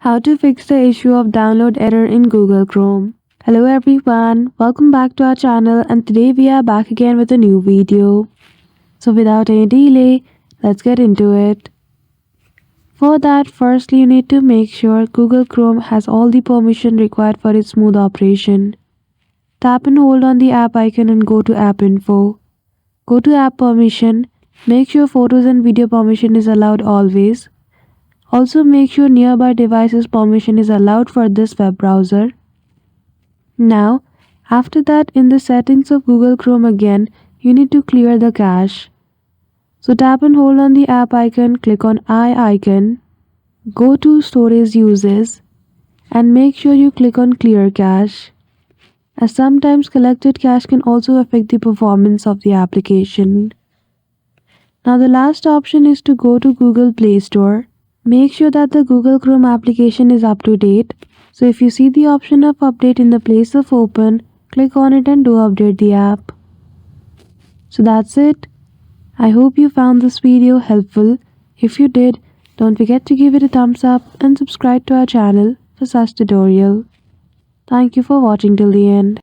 How to fix the issue of download error in Google Chrome. Hello everyone, welcome back to our channel and today we are back again with a new video. So without any delay, let's get into it. For that, firstly you need to make sure Google Chrome has all the permission required for its smooth operation. Tap and hold on the app icon and go to App Info. Go to App Permission, make sure photos and video permission is allowed always. Also make sure nearby devices permission is allowed for this web browser. Now, after that in the settings of Google Chrome again, you need to clear the cache. So tap and hold on the app icon, click on eye icon, go to storage uses and make sure you click on clear cache, as sometimes collected cache can also affect the performance of the application. Now the last option is to go to Google Play Store. Make sure that the Google Chrome application is up to date. So if you see the option of update in the place of open, click on it and do update the app. So that's it. I hope you found this video helpful. If you did, don't forget to give it a thumbs up and subscribe to our channel for such tutorial. Thank you for watching till the end.